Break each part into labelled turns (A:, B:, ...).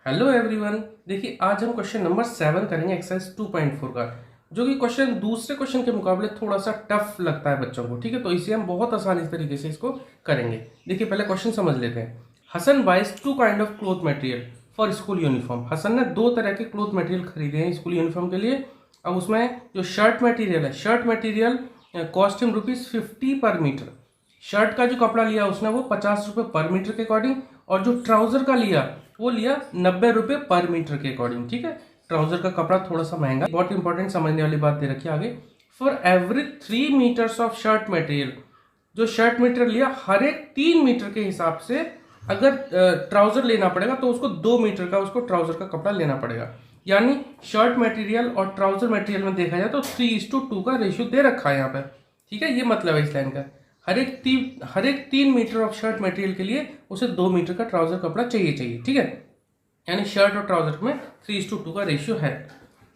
A: Hello everyone. देखिए आज हम क्वेश्चन नंबर 7 करेंगे एक्सरसाइज 2.4 का, जो कि क्वेश्चन दूसरे क्वेश्चन के मुकाबले थोड़ा सा टफ लगता है बच्चों को। ठीक है, तो इसे हम बहुत आसानी तरीके से इसको करेंगे। देखिए पहले क्वेश्चन समझ लेते हैं। Hasan buys two kind of cloth material for school uniform. Hasan ने दो तरह के क्लोथ मटेरियल खरीदे हैं स्कूल यूनिफॉर्म के लिए। अब उसमें जो शर्ट मटेरियल है, शर्ट मटेरियल कॉस्ट हिम ₹50 पर मीटर। शर्ट का जो कपड़ा लिया उसने वो ₹50 पर मीटर के अकॉर्डिंग, और जो ट्राउजर का लिया वो लिया ₹90 पर मीटर के अकॉर्डिंग। ठीक है, ट्राउजर का कपड़ा थोड़ा सा महंगा। बहुत इंपॉर्टेंट समझने वाली बात दे रखी है आगे। For every 3 metres of shirt material, जो शर्ट मटेरियल लिया हर एक 3 मीटर के हिसाब से अगर ट्राउजर लेना पड़ेगा तो उसको 2 मीटर का उसको ट्राउजर का कपड़ा लेना पड़ेगा। यानी शर्ट मटेरियल और ट्राउजर मटेरियल में देखा जाए तो 3:2 का रेशियो दे रखा है यहाँ पे। ठीक है, ये मतलब है इस लाइन का। हर एक 3 मीटर ऑफ शर्ट मटेरियल के लिए उसे 2 मीटर का ट्राउजर कपड़ा चाहिए। ठीक है, यानी शर्ट और ट्राउजर में 3:2 का रेशियो है।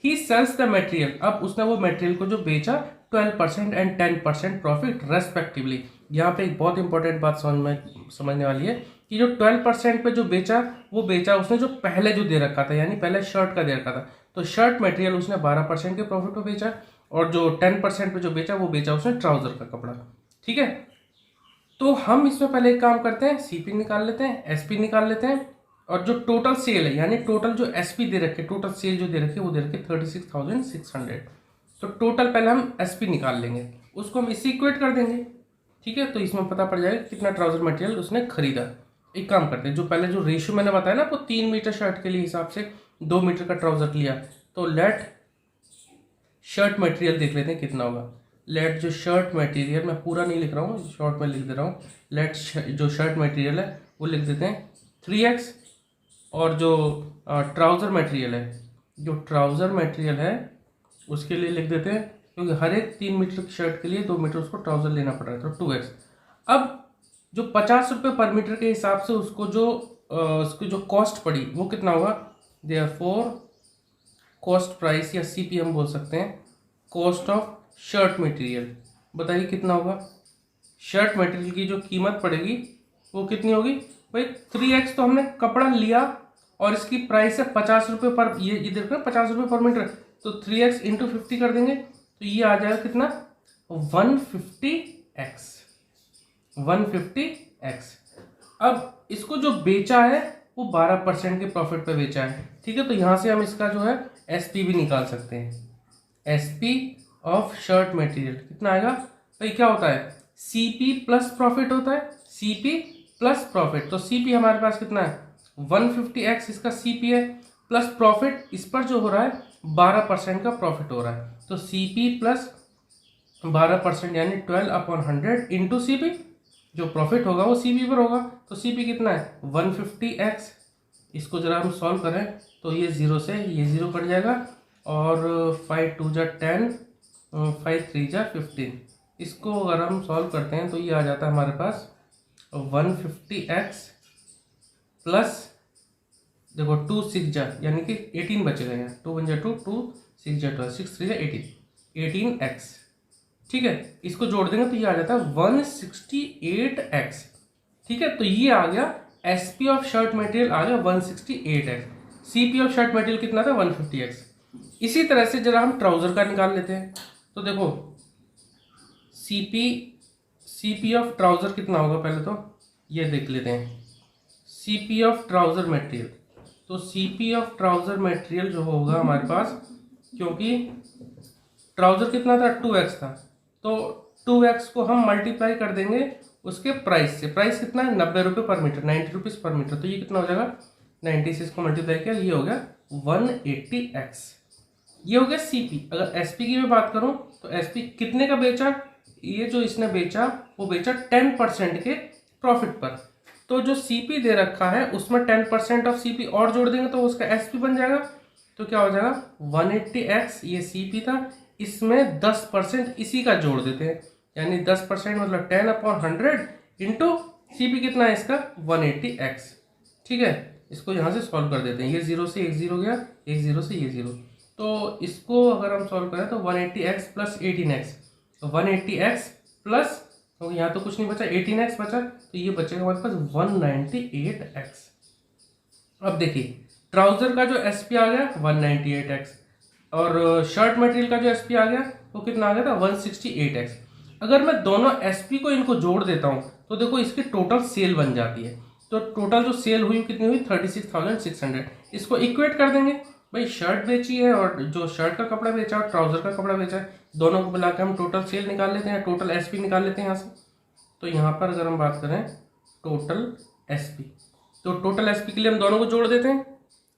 A: ही सेल्स द मटेरियल, अब उसने वो मटेरियल को जो बेचा 12% एंड 10% प्रॉफिट रेस्पेक्टिवली। यहाँ पे एक बहुत इंपॉर्टेंट बात समझने वाली है कि जो 12% पे जो बेचा वो बेचा उसने जो पहले जो दे रखा था, यानी पहले शर्ट का दे रखा था। तो शर्ट मटेरियल उसने 12% के प्रॉफिट पे बेचा, और जो 10% पे जो बेचा वो बेचा उसने ट्राउजर का कपड़ा। ठीक है, तो हम इसमें पहले एक काम करते हैं, सीपी निकाल लेते हैं, एसपी निकाल लेते हैं, और जो टोटल सेल है यानी टोटल जो एसपी दे रखे, टोटल सेल जो दे रखे वो दे रखे 36,600। तो टोटल पहले हम एसपी निकाल लेंगे, उसको हम इससे इक्वेट कर देंगे। ठीक है, तो इसमें पता पड़ जाएगा कितना ट्राउजर मटेरियल उसने खरीदा। एक काम करते हैं, जो पहले जो रेशियो मैंने बताया ना, वो 3 मीटर शर्ट के लिए हिसाब से 2 मीटर का ट्राउजर लिया, तो लेट शर्ट मटेरियल देख लेते हैं कितना होगा। लेट जो शर्ट मटेरियल, मैं पूरा नहीं लिख रहा हूँ, शॉर्ट में लिख दे रहा हूँ। लेट जो शर्ट मटेरियल है वो लिख देते हैं 3x, और जो ट्राउज़र मटेरियल है, जो ट्राउज़र मटेरियल है उसके लिए लिख देते हैं, क्योंकि हर एक 3 मीटर की शर्ट के लिए 2 मीटर उसको ट्राउज़र लेना पड़ रहा है, तो 2x। अब जो ₹50 पर मीटर के हिसाब से उसको जो कॉस्ट पड़ी वो कितना होगा। देयरफॉर कॉस्ट प्राइस या सीपी हम बोल सकते हैं, कॉस्ट ऑफ शर्ट मटेरियल। बताइए कितना होगा। शर्ट मटेरियल की जो कीमत पड़ेगी वो कितनी होगी भाई। 3x तो हमने कपड़ा लिया और इसकी प्राइस है ₹50 पर, ये देख रहे हैं ₹50 पर मीटर, तो 3x इंटू 50 कर देंगे तो ये आ जाएगा कितना 150x। 150x। अब इसको जो बेचा है वो 12% के प्रॉफिट पे बेचा है। ठीक है, तो यहां से हम इसका जो है एसपी भी निकाल सकते हैं। एसपी ऑफ शर्ट मटेरियल कितना आएगा भाई, क्या होता है सीपी प्लस प्रॉफिट होता है, सीपी प्लस प्रॉफिट। तो सीपी हमारे पास कितना है 150x, इसका सीपी है, प्लस प्रॉफिट इस पर जो हो रहा है 12% का प्रॉफिट हो रहा है, तो सीपी प्लस 12% यानी 12/100 इंटू सीपी। जो प्रॉफिट होगा वो सीपी पर होगा, तो सीपी कितना है 150x। इसको जरा हम सॉल्व करें तो ये 0 से ये 0 कट जाएगा, और 5 2 जा 10, 5 3 जा 15। इसको अगर हम सॉल्व करते हैं तो ये आ जाता है हमारे पास 150x प्लस, देखो 2 6 जा यानी कि 18 बचेगा यहाँ, 2 1 जा 2, 2 6 जा 12, 6 3 जा 18x। ठीक है, इसको जोड़ देंगे तो ये आ जाता है 168x। ठीक है, तो ये आ गया एसपी ऑफ शर्ट मटेरियल आ गया 168x। CP of shirt material कितना था 150x। इसी तरह से जरा हम ट्राउजर का निकाल लेते हैं, तो देखो सीपी ऑफ ट्राउजर कितना होगा, पहले तो ये देख लेते हैं। सीपी ऑफ ट्राउजर मटेरियल, तो सीपी ऑफ ट्राउजर मटेरियल जो होगा हमारे पास, क्योंकि ट्राउजर कितना था 2x था, तो 2x को हम मल्टीप्लाई कर देंगे उसके प्राइस से। प्राइस कितना है ₹90 पर मीटर, ₹90 पर मीटर, तो ये कितना हो जाएगा 90 से इसको मल्टीप्लाई किया, ये हो गया 180x। ये हो गया सीपी। अगर एसपी की मैं बात करूं तो एसपी कितने का बेचा, ये जो इसने बेचा वो बेचा 10% के प्रॉफिट पर, तो जो सीपी दे रखा है उसमें 10% ऑफ सीपी और जोड़ देंगे तो उसका एसपी बन जाएगा। तो क्या हो जाएगा 180x, ये सीपी था, इसमें 10% इसी का जोड़ देते हैं, यानी 10% मतलब 10/100 इंटू सीपी कितना है इसका 180x। ठीक है, इसको यहाँ से सॉल्व कर देते हैं, ये 0 से एक 0 गया, एक 0 से ये 0, तो इसको अगर हम सॉल्व करें तो 180x प्लस 18x, तो 180x प्लस, तो यहाँ तो कुछ नहीं बचा, 18x बचा, तो ये बचेगा हमारे पास 198x। अब देखिए ट्राउजर का जो एसपी आ गया 198x, और शर्ट मटेरियल का जो एसपी आ गया वो कितना आ गया था 168x। अगर मैं दोनों एसपी को इनको जोड़ देता हूँ तो देखो इसकी टोटल सेल बन जाती है। तो टोटल जो सेल हुई कितनी हुई 36,600। इसको इक्वेट कर देंगे, भाई शर्ट बेची है और जो शर्ट का कपड़ा बेचा और ट्राउजर का कपड़ा बेचा है, दोनों को मिलाकर हम टोटल सेल निकाल लेते हैं, टोटल एसपी निकाल लेते हैं यहाँ से। तो यहाँ पर अगर हम बात करें टोटल एसपी, तो टोटल एसपी के लिए हम दोनों को जोड़ देते हैं।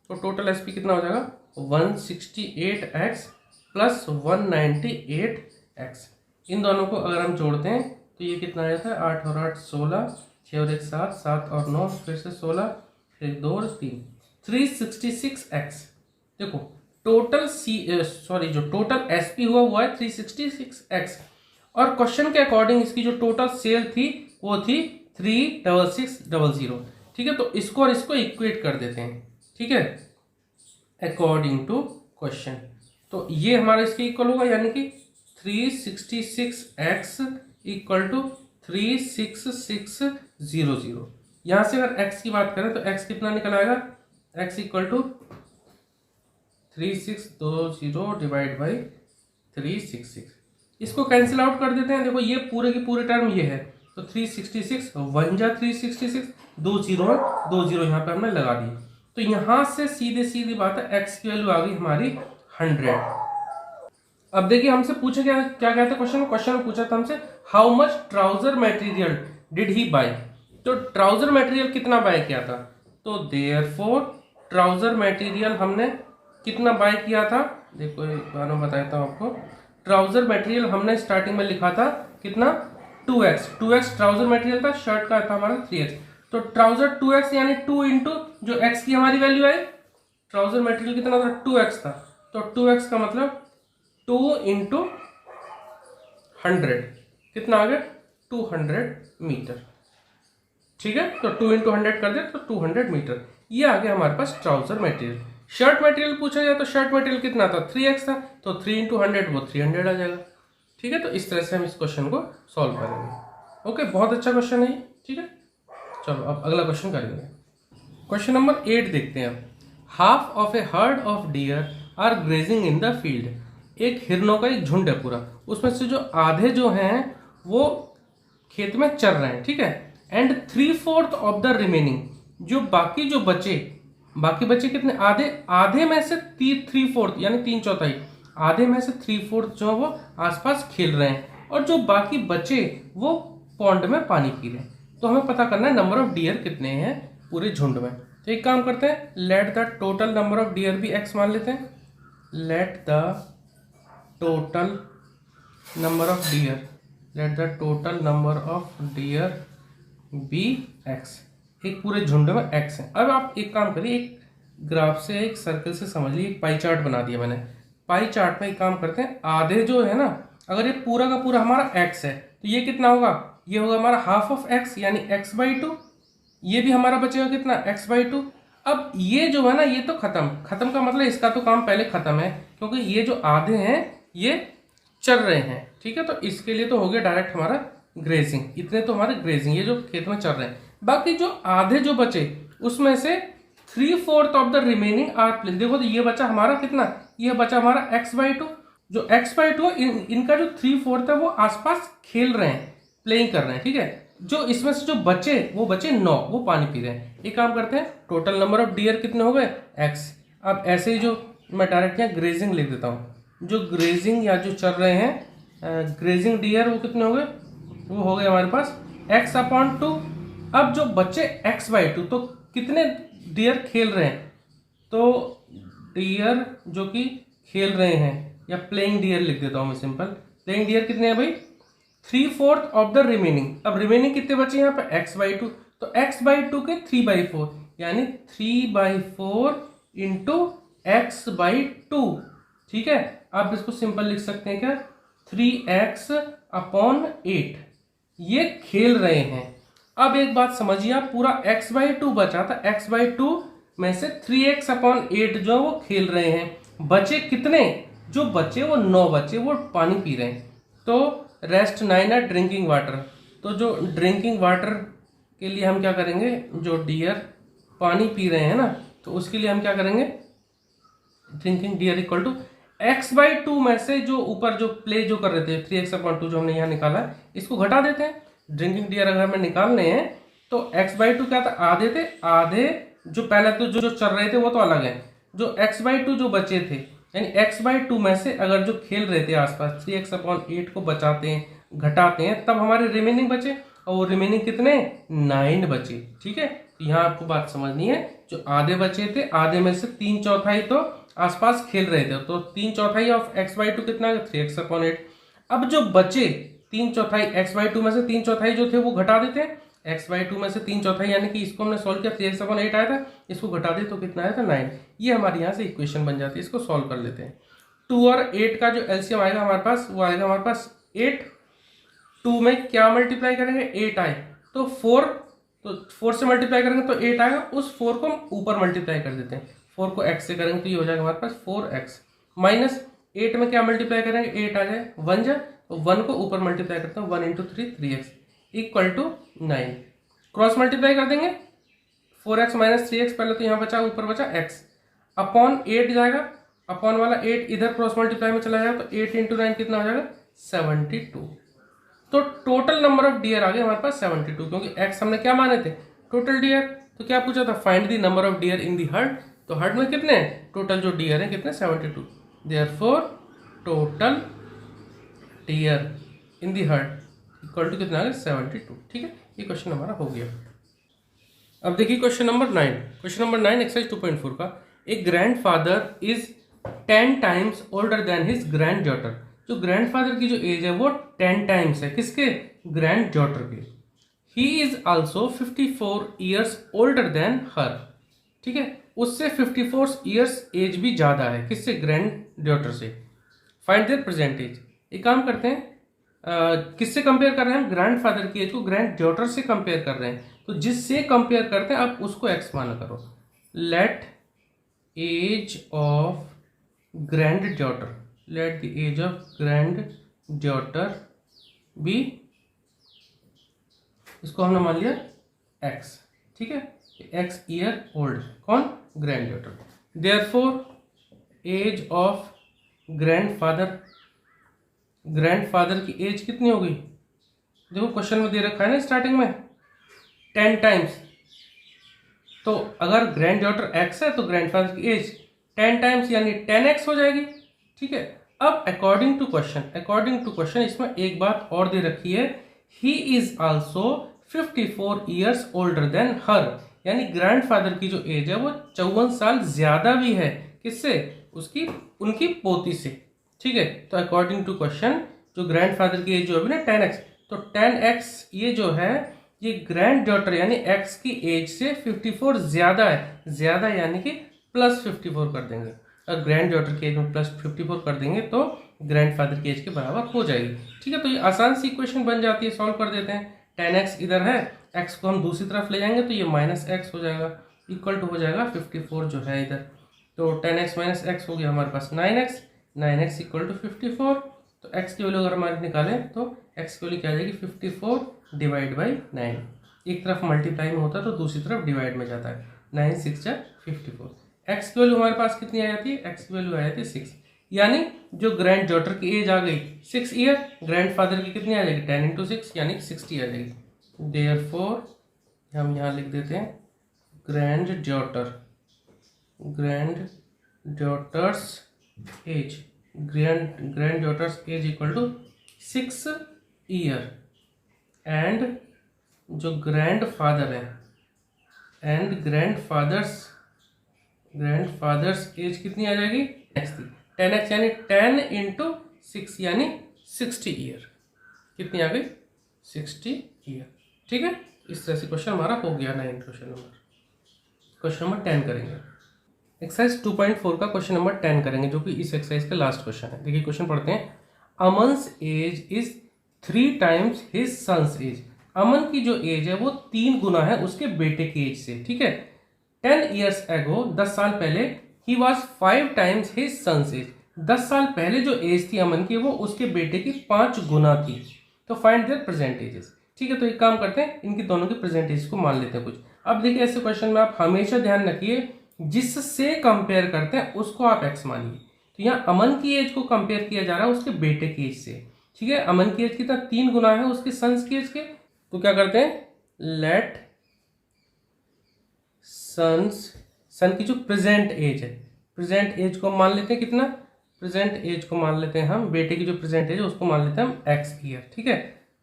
A: तो टोटल एसपी कितना हो जाएगा 168x प्लस 198x। इन दोनों को अगर हम जोड़ते हैं तो ये कितना आ जाता है 8 और 8 16, 6 और 1 7, 7 और 9 फिर से 16, फिर 2 और 3 366x। देखो टोटल जो टोटल एसपी हुआ है 366x, और क्वेश्चन के अकॉर्डिंग इसकी जो टोटल सेल थी वो थी 36600। ठीक है, तो इसको और इसको इक्वेट कर देते हैं। ठीक है, अकॉर्डिंग टू क्वेश्चन, तो ये हमारा इसके इक्वल होगा, यानी कि 366x इक्वल टू 36600। यहां से अगर x की बात करें तो x कितना निकल आएगा, x equal to 3620 divide by 366। इसको कैंसिल आउट कर देते हैं। देखो ये पूरे की पूरे टर्म ये है, तो 366 1 जा 366, 2 जीरो है, 2 जीरो यहाँ पे हमने लगा दी। तो यहां से सीधे सीधी बात है x की वैल्यू आ गई हमारी 100। अब देखिए हमसे पूछा क्या क्या कहता है क्वेश्चन में पूछा था हमसे how much trouser material did he buy. तो ट्राउजर मटेरियल कितना बाय किया था, तो देयरफॉर ट्राउजर मटेरियल हमने कितना बाय किया था, देखो एक बार मैं बताता हूं आपको। ट्राउजर मटेरियल हमने स्टार्टिंग में लिखा था कितना 2x ट्राउजर मटेरियल था, शर्ट का था हमारा 3x। तो ट्राउजर 2x यानी 2 इंटू जो x की हमारी वैल्यू आई, ट्राउजर मटेरियल कितना था 2x था, तो 2x का मतलब 2 इंटू 100 कितना आ गया 200 मीटर। ठीक है, तो 2 इंटू 100 कर दे तो 200 मीटर। ये आ गया हमारे पास ट्राउजर मटेरियल। शर्ट मटेरियल पूछा जाए तो शर्ट मटेरियल कितना था 3x था, तो 3 इंटू 100 वो 300 आ जाएगा। ठीक है, तो इस तरह से हम इस क्वेश्चन को सॉल्व करेंगे। ओके, बहुत अच्छा क्वेश्चन है। ठीक है, चलो अब अगला क्वेश्चन करेंगे। क्वेश्चन नंबर 8 देखते हैं। Half of a herd of deer are grazing in the field. एक हिरनों का एक झुंड है पूरा, उसमें से जो आधे जो हैं वो खेत में चर रहे हैं। ठीक है, एंड 3/4 ऑफ द रिमेनिंग, जो बाकी बचे कितने आधे में से 3/4 यानी 3/4 आधे में से 3/4 जो वो आसपास खेल रहे हैं, और जो बाकी बचे वो पॉन्ड में पानी पी रहे हैं। तो हमें पता करना है नंबर ऑफ डियर कितने हैं पूरे झुंड में। तो एक काम करते हैं, let the total number of deer भी x मान लेते हैं। Let the total number of deer be x। एक पूरे झुंड में x है। अब आप एक काम करिए, एक ग्राफ से एक सर्कल से समझ लीजिए, एक पाई चार्ट बना दिया मैंने। पाई चार्ट में एक काम करते हैं, आधे जो है ना, अगर ये पूरा का पूरा हमारा x है तो ये कितना होगा, ये होगा हमारा हाफ ऑफ x यानी x/2। ये भी हमारा बचेगा कितना x/2। अब ये जो है ना ये तो खत्म का मतलब इसका तो काम पहले खत्म है, क्योंकि ये जो आधे हैं ये चल रहे हैं। ठीक है, तो इसके लिए तो हो गया डायरेक्ट हमारा ग्रेजिंग, इतने तो हमारे ग्रेजिंग ये जो खेत में चल रहे हैं। बाकी जो आधे जो बचे उसमें से 3/4 of the remaining are playing. देखो तो ये बचा हमारा कितना, ये बचा हमारा x/2। जो x/2 इनका जो 3/4 है वो आसपास खेल रहे हैं, प्लेइंग कर रहे हैं। ठीक है, जो इसमें से जो बचे वो बचे 9, वो पानी पी रहे हैं। एक काम करते हैं, टोटल नंबर ऑफ डियर कितने हो गए x। अब ऐसे ही जो मैं डायरेक्ट यहाँ ग्रेजिंग लिख देता हूँ, जो ग्रेजिंग या जो चल रहे हैं ग्रेजिंग डियर वो कितने हो गए, वो हो गए हमारे पास x/2। अब जो बचे x/2, तो कितने डियर खेल रहे हैं, तो डियर जो कि खेल रहे हैं, या प्लेइंग डियर लिख देता हूं मैं सिंपल। प्लेइंग डियर कितने हैं भाई 3/4 ऑफ द रिमेनिंग। अब रिमेनिंग कितने बचे यहाँ पे x/2, तो x/2 के 3/4 यानी 3/4 इंटू x/2। ठीक है, आप इसको सिंपल लिख सकते हैं क्या 3x/8। ये खेल रहे हैं। अब एक बात समझिए, आप पूरा x/2 बचा था, x/2 में से 3x/8 जो वो खेल रहे हैं। बचे कितने, जो बचे वो 9 बचे, वो पानी पी रहे हैं। तो रेस्ट 9 है ड्रिंकिंग वाटर। तो जो ड्रिंकिंग वाटर के लिए हम क्या करेंगे, जो डियर पानी पी रहे हैं ना, तो उसके लिए हम क्या करेंगे, drinking dear equal to x/2 में से जो ऊपर जो प्ले जो कर रहे थे 3x/2 जो हमने यहाँ निकाला है इसको घटा देते हैं। ड्रिंकिंग डियर अगर हमें निकालने हैं तो x/2 क्या था, आधे थे, आधे जो पहले तो जो चल रहे थे वो तो अलग है, जो x/2 जो बचे थे यानी x/2 में से अगर जो खेल रहे थे आसपास 3x/8 को बचाते हैं घटाते हैं तब हमारे रिमेनिंग बचे, और वो रिमेनिंग कितने 9 बचे। ठीक है, तो यहाँ आपको बात समझनी है, जो आधे बचे थे आधे में से 3/4 तो आसपास खेल रहे थे, तो 3/4 ऑफ x/2 कितना है 3x/8। अब जो बचे 3/4 x/2 में से 3/4 जो थे वो घटा देते हैं, x/2 में से 3/4 यानी कि इसको हमने सॉल्व किया 3x/8 आया था, इसको घटा दे तो कितना आया था 9। ये हमारे यहाँ से इक्वेशन बन जाती है, इसको सॉल्व कर लेते हैं। 2 और 8 का जो एलसीएम आएगा हमारे पास वो आएगा हमारे पास 8। 2 में क्या मल्टीप्लाई करेंगे 8 आए तो 4, तो 4 से मल्टीप्लाई करेंगे तो 8 आएगा, उस 4 को हम ऊपर मल्टीप्लाई कर देते हैं, 4 को x से करेंगे तो ये हो जाएगा हमारे पास 4x माइनस 8 में क्या मल्टीप्लाई करेंगे 8 आ जाए 1 जाए, तो 1 को ऊपर मल्टीप्लाई करते हैं 1 into 3 3x equal to 9। Cross multiply कर देंगे 4x माइनस 3x, पहले तो यहाँ बचा ऊपर बचा x अपॉन 8 जाएगा, अपॉन वाला 8 इधर क्रॉस मल्टीप्लाई में चला जाएगा तो 8 इंटू 9 कितना हो जाएगा 72। तो टोटल नंबर ऑफ डियर आ गए हमारे पास 72, क्योंकि x हमने क्या माने थे टोटल डियर, तो क्या पूछा था find the number of deer in the herd, तो हर्ड में कितने टोटल जो डियर है कितने 72, therefore total deer in the herd equal to कितना आ गया 72। ठीक है, ये क्वेश्चन हमारा हो गया। अब देखिए question number 9, question number 9 exercise 2.4 का, एक grandfather is 10 times older than his grand daughter, जो ग्रैंडफादर की जो एज है वो 10 टाइम्स है किसके ग्रैंड डॉटर के, he is also 54 years older than her. ठीक है, उससे 54 ईयर्स एज भी ज्यादा है किससे ग्रैंड डॉटर से, फाइंड देयर प्रेजेंट एज। एक काम करते हैं किससे कंपेयर कर रहे हैं हम ग्रैंडफादर की एज को ग्रैंड डॉटर से कंपेयर कर रहे हैं, तो जिससे कंपेयर करते हैं आप उसको एक्स माना करो। Let age of granddaughter, let the age of granddaughter be, इसको हमने मान लिया x। ठीक है, x ईयर ओल्ड कौन granddaughter, therefore age of grandfather, grandfather की एज कितनी होगी, देखो क्वेश्चन में दे रखा है ना स्टार्टिंग में 10 टाइम्स, तो अगर ग्रैंड डॉटर x है तो ग्रैंडफादर की एज 10 टाइम्स यानी 10x हो जाएगी। ठीक है, अब अकॉर्डिंग टू क्वेश्चन इसमें एक बात और दे रखी है, he is also 54 years older than her, यानी ग्रैंडफादर की जो एज है वो 54 साल ज्यादा भी है किससे, उसकी उनकी पोती से। ठीक है, तो अकॉर्डिंग टू क्वेश्चन जो ग्रैंडफादर की एज जो अभी ना 10x, तो 10x ये जो है ये ग्रैंड डॉटर यानी x की एज से 54 ज्यादा है, ज्यादा यानी कि प्लस 54 कर देंगे, और ग्रैंड डॉटर की एज में प्लस 54 कर देंगे तो ग्रैंडफादर की एज के बराबर हो जाएगी। ठीक है, तो ये आसान सी इक्वेशन बन जाती है, सॉल्व कर देते हैं। 10x इधर है, x को हम दूसरी तरफ ले जाएंगे तो ये माइनस x हो जाएगा, इक्वल टू हो जाएगा 54 जो है इधर, तो 10x माइनस x हो गया हमारे पास 9x, 9x इक्वल टू 54, तो x की वैल्यू अगर हमारे निकालें तो x की वैल्यू क्या आ जाएगी 54 डिवाइड बाई 9, एक तरफ मल्टीप्लाई में होता है तो दूसरी तरफ डिवाइड में जाता है, 9 6 जा 54, x की वैल्यू हमारे पास कितनी आ जाती है, x की वैल्यू आ जाती है 6, यानी जो ग्रैंड डॉटर की एज आ गई 6 ईयर, ग्रैंडफादर की कितनी आ जाएगी 10 इंटू 6 यानी 60 आ जाएगी, देयरफॉर हम यहाँ लिख देते हैं granddaughter's age, granddaughter's age equal to 6 year, and जो ग्रैंडफादर है एंड ग्रैंडफादर्स एज कितनी आ जाएगी 10x यानी 10 इंटू 6 यानी 60 ईयर, कितनी आ गई 60 ईयर। ठीक है, इस तरह से क्वेश्चन हमारा हो गया 9 क्वेश्चन नंबर 10 करेंगे। एक्सरसाइज 2.4 का क्वेश्चन नंबर 10 करेंगे जो कि इस एक्सरसाइज का लास्ट क्वेश्चन है। देखिए क्वेश्चन पढ़ते हैं, Aman's age is 3 times his son's age, Aman की जो एज है वो 3 गुना है उसके बेटे की एज से। ठीक है, 10 ईयर्स एगो 10 साल पहले he was 5 times his son's age, 10 साल पहले जो एज थी अमन की वो उसके बेटे की 5 गुना थी, तो फाइंड देयर प्रेजेंट एजेस। ठीक है, तो एक काम करते हैं इनकी दोनों की प्रेजेंट एज को मान लेते हैं कुछ। अब देखिए ऐसे क्वेश्चन में आप हमेशा ध्यान रखिए जिससे कंपेयर करते हैं उसको आप एक्स मानिए। तो यहाँ अमन की एज को कंपेयर किया जा रहा है उसके बेटे की एज से, ठीक है। अमन की एज कितना 3 गुना है उसके सन्स की एज के। तो क्या करते हैं, लेट सन की जो प्रेजेंट एज है, प्रेजेंट एज को मान लेते हैं कितना, प्रेजेंट एज को मान लेते हैं हम, बेटे की जो प्रेजेंट एज है उसको मान लेते हैं हम एक्स ईयर, ठीक है।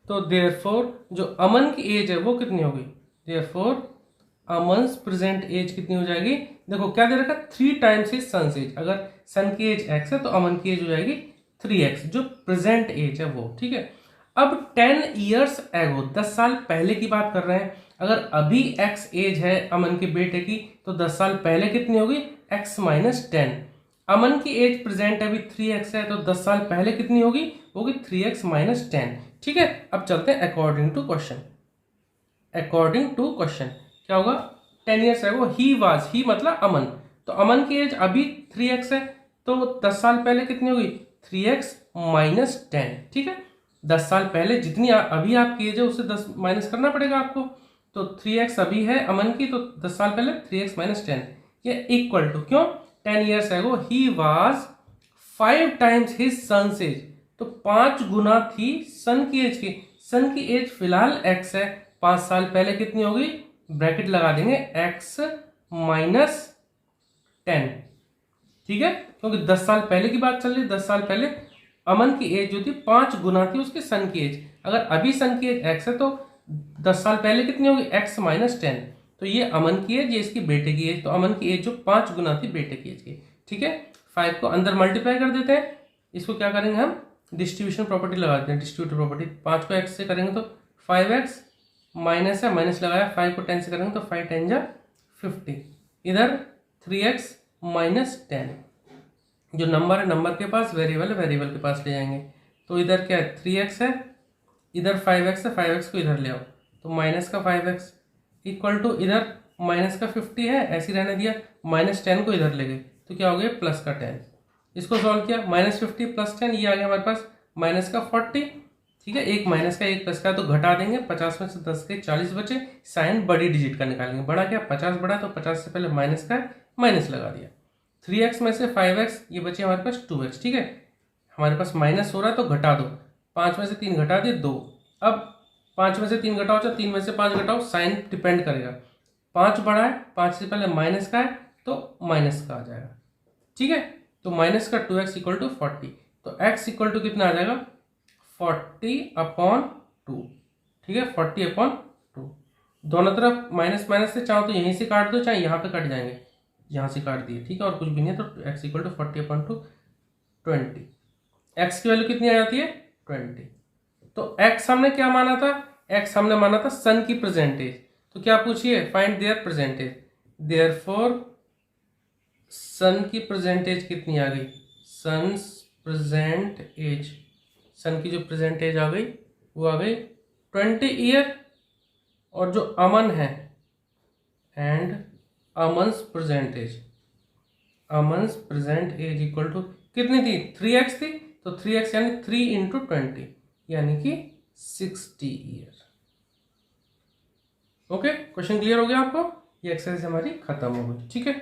A: तो देयरफॉर जो अमन की एज है वो कितनी होगी, देयरफॉर अमन्स प्रेजेंट एज कितनी हो जाएगी, देखो क्या दे रखा, 3 टाइम्स हिज सन्स एज। अगर सन की एज एक्स है तो अमन की एज हो जाएगी 3x, जो प्रेजेंट एज है वो, ठीक है। अब 10 ईयर्स एगो, 10 साल पहले की बात कर रहे हैं। अगर अभी x एज है अमन के बेटे की तो 10 साल पहले कितनी होगी, x माइनस 10। अमन की एज प्रेजेंट अभी 3x है तो 10 साल पहले कितनी होगी, होगी 3x माइनस 10, ठीक है। अब चलते हैं according to question. According to question क्या होगा, 10 ईयर्स है वो, ही वाज, ही मतलब अमन, तो अमन की एज अभी 3x है तो 10 साल पहले कितनी होगी, 3x माइनस 10, ठीक है। 10 साल पहले जितनी अभी आपकी एज है उससे 10 माइनस करना पड़ेगा आपको। तो 3x अभी है अमन की तो 10 साल पहले 3x माइनस 10, ये इक्वल टू, क्यों, 10 ईयर्स है वो, he was 5 times his son's age, तो 5 गुना थी सन की एज की। सन की एज फिलहाल x है, 5 साल पहले कितनी होगी, ब्रैकेट लगा देंगे x माइनस 10, ठीक है, क्योंकि 10 साल पहले की बात चल रही है। 10 साल पहले अमन की एज जो थी 5 गुना थी उसके सन की एज। अगर अभी सन की एज x है तो 10 साल पहले कितनी होगी, x माइनस 10। तो ये अमन की एज, ये इसकी बेटे की एज, तो अमन की एज जो 5 गुना थी बेटे की एज की, ठीक है। 5 को अंदर मल्टीप्लाई कर देते हैं, इसको क्या करेंगे हम, डिस्ट्रीब्यूशन प्रॉपर्टी लगा देते हैं, डिस्ट्रीब्यूटिव प्रॉपर्टी। 5 को x से करेंगे तो 5x, माइनस है, माइनस लगाया, 5 को 10 से करेंगे तो 5 10 जा 50, इधर 3x माइनस 10, जो नंबर है नंबर के पास, वेरिएबल है वेरिएबल के पास ले जाएंगे। तो इधर क्या है, 3x है, इधर 5x है, 5x को इधर ले आओ तो माइनस का 5x इक्वल टू, इधर माइनस का 50 है ऐसे ही रहने दिया, माइनस 10 को इधर ले गए तो क्या हो गया, प्लस का 10। इसको सॉल्व किया, माइनस 50 प्लस 10, ये आ गया हमारे पास माइनस का 40, ठीक है। एक माइनस का एक प्लस का, तो घटा देंगे, 50 में से 10 के 40 बचे। साइन बड़ी डिजिट का निकालेंगे, बड़ा क्या 50 बड़ा, तो 50 से पहले माइनस का माइनस लगा दिया। 3x में से 5x, ये बचे हमारे पास 2x, ठीक है। हमारे पास माइनस हो रहा है तो घटा दो, 5 में से 3 घटा दिए 2। अब 5 में से 3 घटाओ चाहे 3 में से 5 घटाओ, साइन डिपेंड करेगा, 5 बड़ा है, 5 से पहले माइनस का है तो माइनस का आ जाएगा, ठीक है। तो माइनस का 2x इक्वल टू 40, तो x इक्वल टू कितना आ जाएगा, 40/2, ठीक है, 40/2। दोनों तरफ माइनस माइनस से, चाहो तो यहीं से काट दो चाहे यहाँ पे कट जाएंगे, यहाँ से काट दिए, ठीक है, और कुछ भी नहीं है। तो x इक्वल टू 40/2 20, x की वैल्यू कितनी आ जाती है 20। तो x हमने क्या माना था, x हमने माना था सन की प्रेजेंटेज, तो क्या पूछिए, फाइंड देयर प्रेजेंटेज, देयरफॉर सन की प्रेजेंटेज कितनी आ गई, सन्स प्रेजेंट एज, सन की जो प्रेजेंट एज आ गई वो आ गई 20 ईयर, और जो अमन है and Aman's present age, Aman's present age equal to कितनी थी, 3x थी, तो 3x यानी 3 इंटू 20 यानी कि 60 ईयर। ओके, क्वेश्चन क्लियर हो गया आपको, ये एक्सरसाइज हमारी खत्म हो गई, ठीक है।